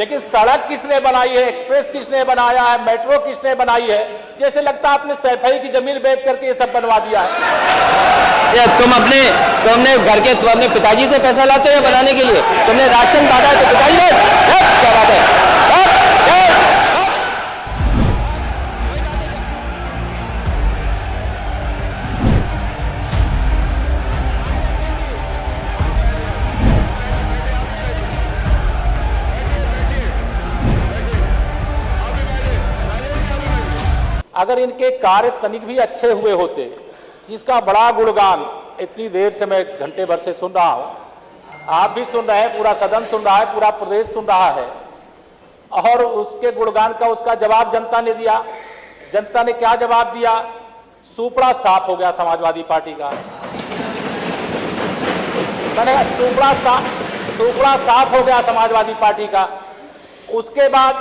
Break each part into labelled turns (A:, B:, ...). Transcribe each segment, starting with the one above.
A: लेकिन सड़क किसने बनाई है, एक्सप्रेस किसने बनाया है, मेट्रो किसने बनाई है? जैसे लगता है आपने सैफई की जमीन बेच करके ये सब बनवा दिया है।
B: या तुमने अपने पिताजी से पैसा लाते हो या बनाने के लिए? तुमने राशन बांटा तो पिताजी ने? क्या बात है?
A: अगर इनके कार्य तनिक भी अच्छे हुए होते, जिसका बड़ा गुणगान इतनी देर से मैं घंटे भर से सुन रहा हूं, आप भी सुन रहे हैं, पूरा सदन सुन रहा है, पूरा प्रदेश सुन रहा है, और उसके गुणगान का उसका जवाब जनता ने दिया। जनता ने क्या जवाब दिया? सुपड़ा साफ हो गया समाजवादी पार्टी का। मैंने सुपड़ा साफ हो गया समाजवादी पार्टी का। उसके बाद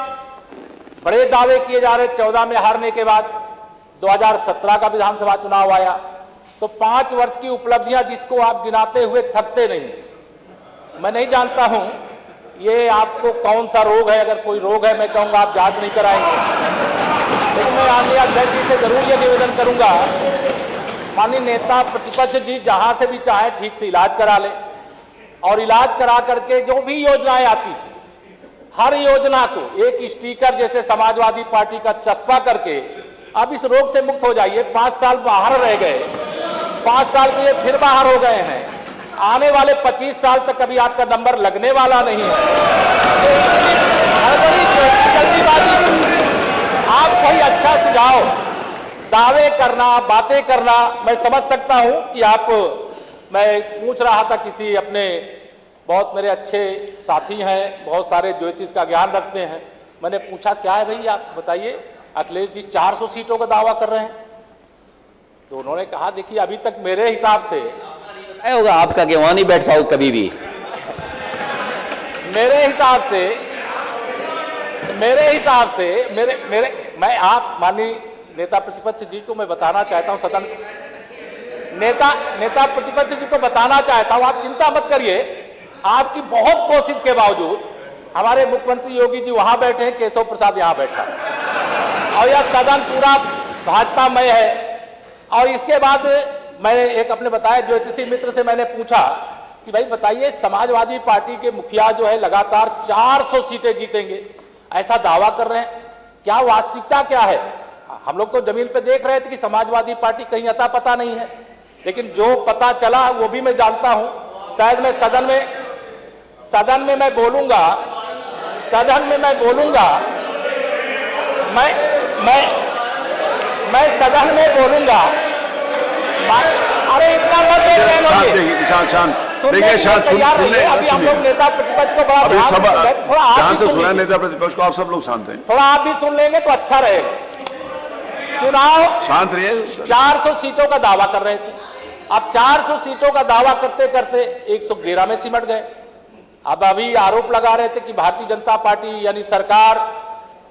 A: बड़े दावे किए जा रहे, 14 में हारने के बाद 2017 का विधानसभा चुनाव आया, तो 5 वर्ष की उपलब्धियां जिसको आप गिनाते हुए थकते नहीं। मैं नहीं जानता हूं ये आपको कौन सा रोग है, अगर कोई रोग है मैं कहूंगा आप जांच नहीं कराएंगे, लेकिन मैं माननीय अध्यक्ष जी से जरूर ये निवेदन करूंगा, माननीय नेता प्रतिपक्ष जी जहां से भी चाहे ठीक से इलाज करा ले, और इलाज करा करके जो भी योजनाएं आती हर योजना को एक स्टिकर जैसे समाजवादी पार्टी का चस्पा करके अब इस रोग से मुक्त हो जाइए। 5 साल बाहर रह गए, 5 साल के लिए फिर बाहर हो गए हैं, आने वाले 25 साल तक कभी आपका नंबर लगने वाला नहीं है। जल्दीबाजी, आप कोई अच्छा सुझाव, दावे करना, बातें करना मैं समझ सकता हूं कि आप, मैं पूछ रहा था किसी अपने बहुत मेरे अच्छे साथी हैं, बहुत सारे ज्योतिष का ज्ञान रखते हैं, मैंने पूछा क्या है भाई आप बताइए, अखिलेश जी 400 सीटों का दावा कर रहे हैं। तो उन्होंने कहा देखिए अभी तक मेरे हिसाब से
B: होगा आपका कि वहां नहीं बैठ पाऊं कभी भी।
A: मेरे हिसाब से मैं आप माननीय नेता प्रतिपक्ष जी को मैं बताना चाहता हूं, सदन नेता प्रतिपक्ष जी को बताना चाहता हूं, आप चिंता मत करिए, आपकी बहुत कोशिश के बावजूद हमारे मुख्यमंत्री योगी जी वहां बैठे हैं, केशव प्रसाद यहां बैठा, और यह सदन पूरा भाजपामय है। और इसके बाद मैं एक अपने बताया ज्योतिषी मित्र से मैंने पूछा कि भाई बताइए समाजवादी पार्टी के मुखिया जो है लगातार 400 सीटें जीतेंगे, ऐसा दावा कर रहे हैं, क्या वास्तविकता क्या है? हम लोग तो जमीन पे देख रहे थे कि समाजवादी पार्टी कहीं अता पता नहीं है, लेकिन जो पता चला वो भी मैं जानता हूं। शायद मैं सदन में मैं बोलूंगा, मैं सदन में बोलूंगा। अरे इतना मत
C: देखिए शांत सुनिए,
A: अभी हम लोग नेता प्रतिपक्ष को बड़ा
C: ध्यान से सुना, नेता प्रतिपक्ष को आप सब लोग शांत हैं,
A: थोड़ा आप भी सुन लेंगे तो अच्छा रहेगा। चुनाव
C: शांत रहिए।
A: 400 सीटों का दावा कर रहे थे, अब 400 सीटों का दावा करते करते 111 में सिमट गए। अब अभी आरोप लगा रहे थे कि भारतीय जनता पार्टी यानी सरकार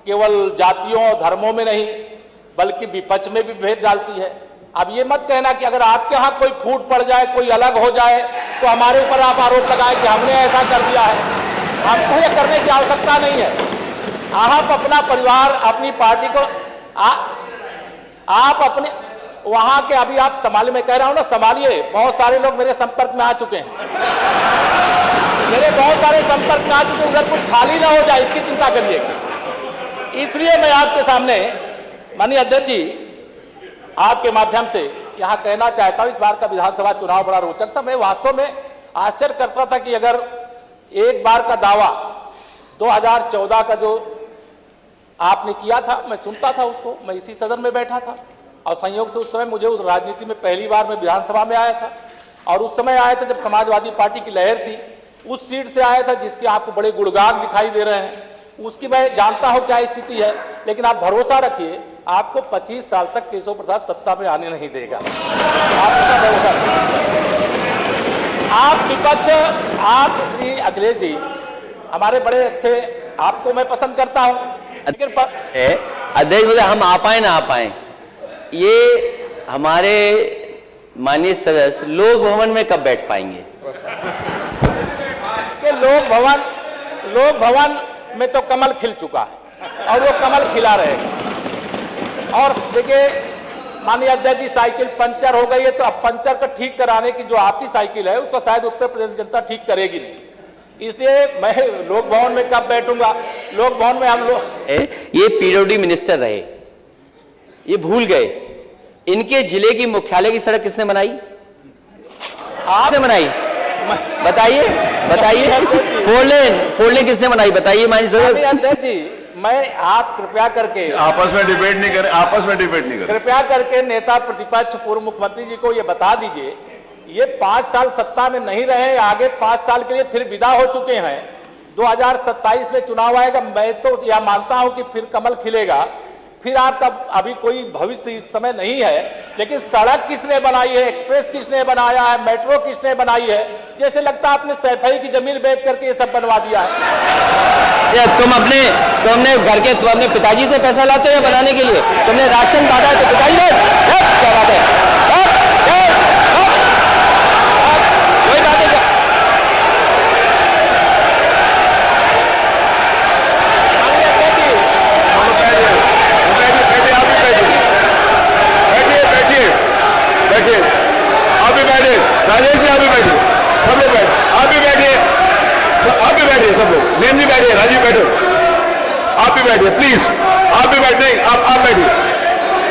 A: केवल जातियों और धर्मों में नहीं बल्कि विपक्ष में भी भेद डालती है। अब ये मत कहना कि अगर आपके यहाँ कोई फूट पड़ जाए, कोई अलग हो जाए तो हमारे ऊपर आप आरोप लगाए कि हमने ऐसा कर दिया है। हमको ये करने की आवश्यकता नहीं है। आप अपना परिवार, अपनी पार्टी को आप अपने वहां के अभी आप संभालिए, मैं कह रहा हूं ना संभालिए। बहुत सारे लोग मेरे संपर्क में आ चुके हैं, मेरे बहुत सारे संपर्क में आ चुके हैं, उधर कुछ खाली ना हो जाए इसकी चिंता करिएगा। इसलिए मैं आपके सामने माननीय अध्यक्ष जी आपके माध्यम से यहां कहना चाहता हूं, इस बार का विधानसभा चुनाव बड़ा रोचक था। मैं वास्तव में आश्चर्य करता था कि अगर एक बार का दावा 2014 का जो आपने किया था, मैं सुनता था उसको, मैं इसी सदन में बैठा था और संयोग से उस समय मुझे उस राजनीति में पहली बार मैं विधानसभा में आया था, और उस समय आया था जब समाजवादी पार्टी की लहर थी, उस सीट से आया था जिसके आपको बड़े गुणगान दिखाई दे रहे हैं। उसकी मैं जानता हूं क्या स्थिति है, लेकिन आप भरोसा रखिए आपको 25 साल तक केशव प्रसाद सत्ता में आने नहीं देगा। आप इसका भरोसा रखिए। आप विपक्ष, आप श्री अखिलेश जी हमारे बड़े अच्छे, आपको मैं पसंद करता हूं, लेकिन
B: अध्यक्ष बोले हम आ पाए ना आ पाए, ये हमारे माननीय सदस्य लोक भवन में कब बैठ पाएंगे?
A: कि लोक भवन में तो कमल खिल चुका है और वो कमल खिला रहेगा। और देखिए माननीय अध्यक्ष जी, साइकिल पंचर हो गई है तो अब पंचर को ठीक कराने की जो आपकी साइकिल है उसको शायद उत्तर प्रदेश जनता ठीक करेगी नहीं। इसलिए मैं लोक भवन में कब बैठूंगा, लोक भवन में हम लोग
B: ये पीडब्ल्यूडी मिनिस्टर रहे, ये भूल गए इनके जिले की मुख्यालय की सड़क किसने बनाई? आपने बनाई? बताइए बताइए। फोर लेन किसने बनाई बताइए माननीय सदस्य?
A: अध्यक्ष जी, मैं आप कृपया करके
C: आपस में डिबेट नहीं करें, आपस में डिबेट नहीं करें।
A: कृपया करके नेता प्रतिपक्ष पूर्व मुख्यमंत्री जी को ये बता दीजिए, ये 5 साल सत्ता में नहीं रहे, आगे 5 साल के लिए फिर विदा हो चुके हैं। 2027 में चुनाव आएगा, मैं तो यह मानता हूं कि फिर कमल खिलेगा, फिर आपका अभी कोई भविष्य इस समय नहीं है। लेकिन सड़क किसने बनाई है, एक्सप्रेस किसने बनाया है, मेट्रो किसने बनाई है? जैसे लगता है आपने सैफई की जमीन बेच करके ये सब बनवा दिया है।
B: तुम अपने घर के तुम अपने पिताजी से पैसा लाते हो या बनाने के लिए? तुमने राशन बांटा है तो पिताजी ने क्या बात है? कोई बात है?
C: बैठिए, आप भी बैठिए, राजेश जी आप भी बैठिए, सब लोग बैठे, आप भी बैठिए, आप भी बैठिए, सब लोग, नेम जी बैठिए, राजीव बैठो, आप भी बैठिए प्लीज, आप भी बैठे, आप बैठिए,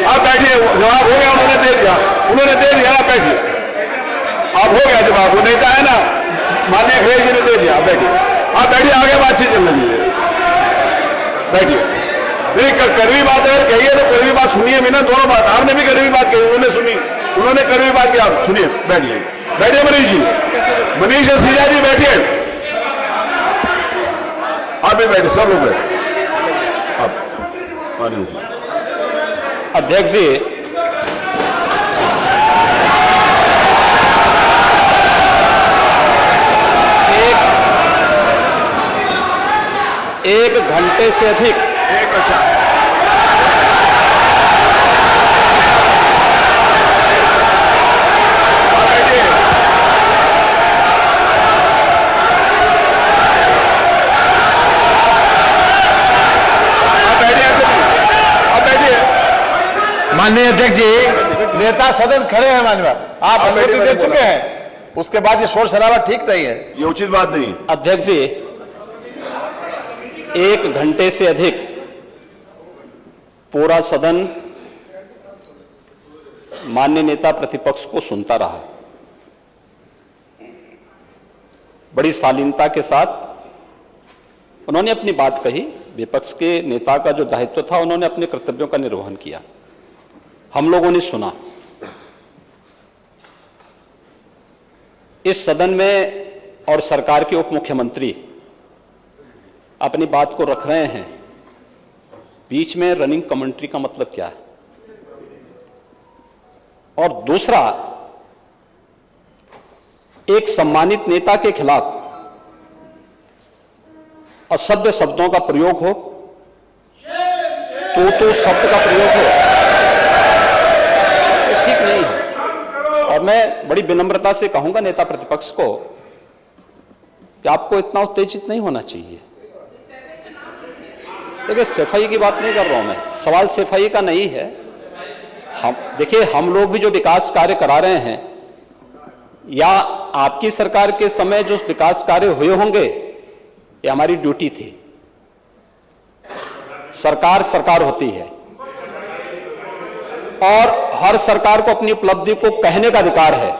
C: आप बैठिए, जवाब हो गया, उन्होंने दे दिया, आप बैठिए, आप हो गया जवाब, वो नेता है ना माननीय अखिलेश जी ने दे दिया, आप बैठिए, आगे बातचीत चलने दीजिए, बैठिए। नहीं कड़वी बात अगर कही है तो कड़वी बात सुनिए भी ना, दोनों बात, आपने भी कड़वी बात कही, उन्होंने सुनी, उन्होंने कड़वी बात की, आप सुनिए, बैठिए, बैठिए मनीष जी, मनीष सिंह जी बैठिए, आप भी बैठे, सब लोग बैठे।
D: अध्यक्ष जी, एक घंटे से अधिक
C: अच्छा
E: माननीय अध्यक्ष जी, नेता सदन खड़े हैं माननीय, आप अनुमति दे चुके हैं, उसके बाद ये शोर शराबा ठीक नहीं है,
C: ये उचित बात नहीं।
D: अध्यक्ष जी, 1 घंटे से अधिक पूरा सदन माननीय नेता प्रतिपक्ष को सुनता रहा। बड़ी शालीनता के साथ उन्होंने अपनी बात कही। विपक्ष के नेता का जो दायित्व था, उन्होंने अपने कर्तव्यों का निर्वहन किया, हम लोगों ने सुना। इस सदन में और सरकार के उप मुख्यमंत्री अपनी बात को रख रहे हैं, बीच में रनिंग कमेंट्री का मतलब क्या है? और दूसरा, एक सम्मानित नेता के खिलाफ असभ्य शब्दों का प्रयोग हो, तो शब्द का प्रयोग हो, तो ठीक नहीं है। और मैं बड़ी विनम्रता से कहूंगा नेता प्रतिपक्ष को कि आपको इतना उत्तेजित नहीं होना चाहिए। देखिए, सफाई की बात नहीं कर रहा हूं मैं, सवाल सफाई का नहीं है। देखिए, हम लोग भी जो विकास कार्य करा रहे हैं, या आपकी सरकार के समय जो विकास कार्य हुए होंगे, ये हमारी ड्यूटी थी। सरकार सरकार होती है और हर सरकार को अपनी उपलब्धि को कहने का अधिकार है।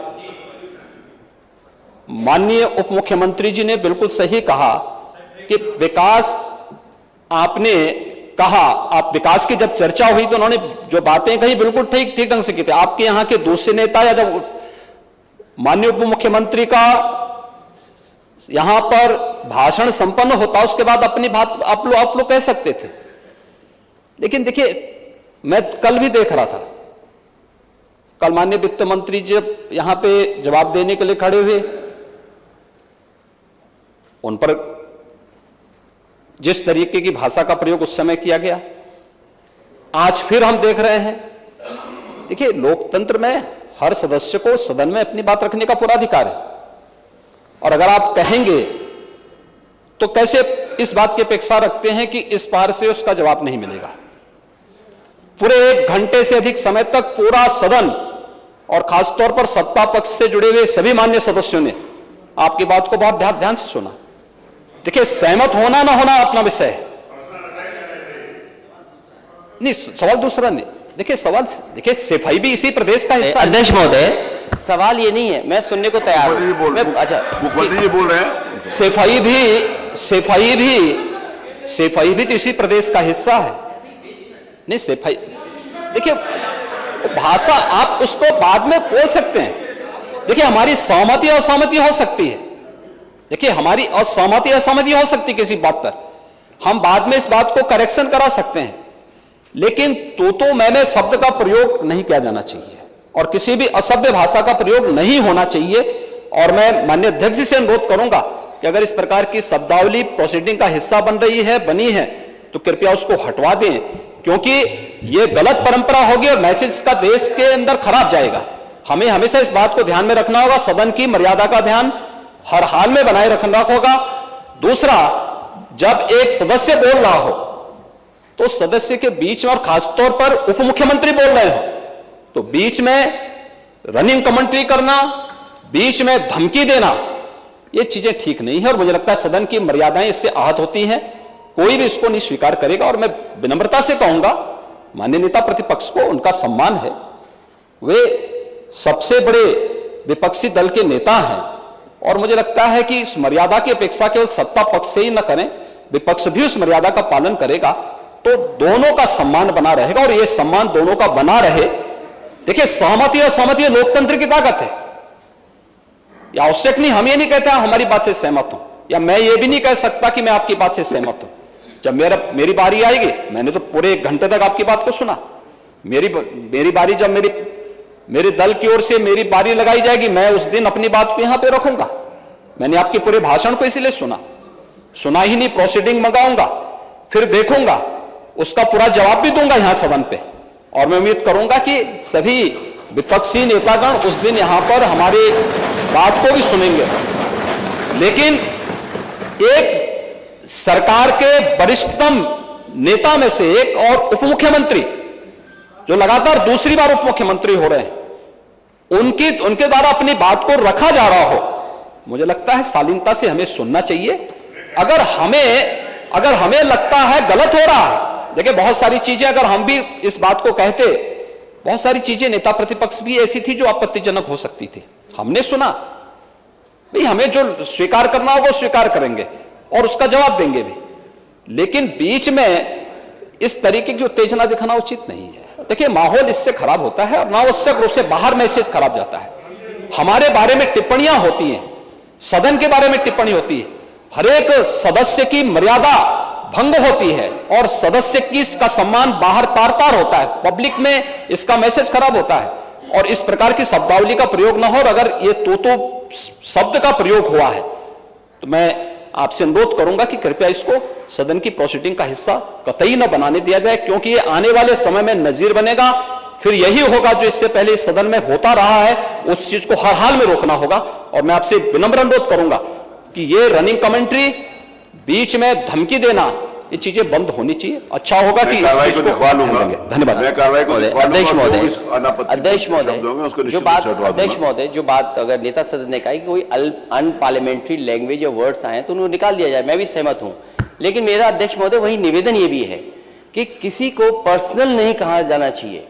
D: माननीय उप मुख्यमंत्री जी ने बिल्कुल सही कहा कि विकास, आपने कहा, आप विकास की जब चर्चा हुई तो उन्होंने जो बातें कही बिल्कुल ठीक ढंग से की थी। आपके यहां के दूसरे नेता या जब माननीय उप मुख्यमंत्री का यहां पर भाषण संपन्न होता, उसके बाद अपनी बात आप लोग कह सकते थे। लेकिन देखिए, मैं कल भी देख रहा था, कल माननीय वित्त मंत्री जब यहां पे जवाब देने के लिए खड़े हुए, उन पर जिस तरीके की भाषा का प्रयोग उस समय किया गया, आज फिर हम देख रहे हैं। देखिए, लोकतंत्र में हर सदस्य को सदन में अपनी बात रखने का पूरा अधिकार है, और अगर आप कहेंगे तो कैसे इस बात की अपेक्षा रखते हैं कि इस बार से उसका जवाब नहीं मिलेगा? पूरे 1 घंटे से अधिक समय तक पूरा सदन और खासतौर पर सत्ता पक्ष से जुड़े हुए सभी मान्य सदस्यों ने आपकी बात को बहुत ध्यान से सुना। देखिए, सहमत होना ना होना अपना विषय है, नहीं सवाल दूसरा नहीं। देखिए सवाल, देखिए सफाई भी इसी प्रदेश का हिस्सा है।
B: अध्यक्ष महोदय, सवाल ये नहीं है, मैं सुनने को तैयार हूं। अच्छा,
C: मुख्यमंत्री जी बोल रहे हैं,
D: सफाई भी तो इसी प्रदेश का हिस्सा है। नहीं सफाई, देखिए भाषा आप उसको बाद में बोल सकते हैं। देखिए हमारी सहमति असहमति हो सकती है, देखिए हमारी असहमति असहमति हो सकती है किसी बात पर, हम बाद में इस बात को करेक्शन करा सकते हैं, लेकिन तो मैंने शब्द का प्रयोग नहीं किया जाना चाहिए और किसी भी असभ्य भाषा का प्रयोग नहीं होना चाहिए। और मैं माननीय अध्यक्ष जी से अनुरोध करूंगा कि अगर इस प्रकार की शब्दावली प्रोसीडिंग का हिस्सा बनी है तो कृपया उसको हटवा दें, क्योंकि यह गलत परंपरा होगी और मैसेज का देश के अंदर खराब जाएगा। हमें हमेशा इस बात को ध्यान में रखना होगा, सदन की मर्यादा का ध्यान हर हाल में बनाए रखना होगा। दूसरा, जब एक सदस्य बोल रहा हो तो सदस्य के बीच में, और खासतौर पर उप मुख्यमंत्री बोल रहे हो, तो बीच में रनिंग कमेंट्री करना, बीच में धमकी देना, ये चीजें ठीक नहीं है और मुझे लगता है सदन की मर्यादाएं इससे आहत होती हैं। कोई भी इसको नहीं स्वीकार करेगा और मैं विनम्रता से कहूंगा माननीय नेता प्रतिपक्ष को, उनका सम्मान है, वे सबसे बड़े विपक्षी दल के नेता हैं और मुझे लगता है कि इस मर्यादा की अपेक्षा केवल सत्ता पक्ष से ही न करें, विपक्ष भी उस मर्यादा का पालन करेगा तो दोनों का सम्मान बना रहेगा और यह सम्मान दोनों का बना रहे। देखिए सहमति और सहमति लोकतंत्र की ताकत है, या आवश्यक नहीं, हम ये नहीं कहते हमारी बात से सहमत हूं, या मैं ये भी नहीं कह सकता कि मैं आपकी बात से सहमत हूं। जब मेरी बारी आएगी, मैंने तो पूरे 1 घंटे तक आपकी बात को सुना, मेरी बारी जब मेरे दल की ओर से मेरी बारी लगाई जाएगी, मैं उस दिन अपनी बात को यहां पे रखूंगा। मैंने आपके पूरे भाषण को इसलिए सुना ही नहीं, प्रोसीडिंग मंगाऊंगा, फिर देखूंगा, उसका पूरा जवाब भी दूंगा यहां सदन पे, और मैं उम्मीद करूंगा कि सभी विपक्षी नेतागण उस दिन यहां पर हमारी बात को भी सुनेंगे। लेकिन एक सरकार के वरिष्ठतम नेता में से एक और उप मुख्यमंत्री जो लगातार दूसरी बार उप मुख्यमंत्री हो रहे हैं, उनके द्वारा अपनी बात को रखा जा रहा हो, मुझे लगता है शालीनता से हमें सुनना चाहिए। अगर हमें लगता है गलत हो रहा है, देखिए बहुत सारी चीजें अगर हम भी इस बात को कहते, बहुत सारी चीजें नेता प्रतिपक्ष भी ऐसी थी जो आपत्तिजनक हो सकती थी, हमने सुना, भाई हमें जो स्वीकार करना होगा वो स्वीकार करेंगे और उसका जवाब देंगे भी, लेकिन बीच में इस तरीके की उत्तेजना दिखाना उचित नहीं है। देखिए माहौल इससे खराब होता है और अनावश्यक रूप से बाहर मैसेज खराब जाता है। हमारे बारे में टिप्पणियां होती हैं, सदन के बारे में टिप्पणी होती है, हर एक सदस्य की मर्यादा भंग होती है और सदस्य की इसका सम्मान बाहर तार तार होता है, पब्लिक में इसका मैसेज खराब होता है और इस प्रकार की शब्दावली का प्रयोग न हो। और अगर ये तो शब्द का प्रयोग हुआ है तो मैं आपसे अनुरोध करूंगा कि कृपया इसको सदन की प्रोसीडिंग का हिस्सा कतई न बनाने दिया जाए, क्योंकि ये आने वाले समय में नजीर बनेगा। फिर यही होगा जो इससे पहले इस सदन में होता रहा है, उस चीज को हर हाल में रोकना होगा। और मैं आपसे विनम्र अनुरोध करूंगा कि ये रनिंग कमेंट्री, बीच में धमकी देना, ये चीजें बंद होनी चाहिए। अच्छा होगा कि
C: कार्रवाई को दिखवा लूंगा।
D: धन्यवाद।
C: मैं कार्रवाई को
B: अध्यक्ष महोदय, जो बात अगर नेता सदन ने कहा कि कोई अनपार्लियामेंट्री लैंग्वेज या वर्ड्स आए तो उनको निकाल दिया जाए, मैं भी सहमत हूं, लेकिन मेरा अध्यक्ष महोदय वही निवेदन ये भी है कि किसी को पर्सनल नहीं कहा जाना चाहिए।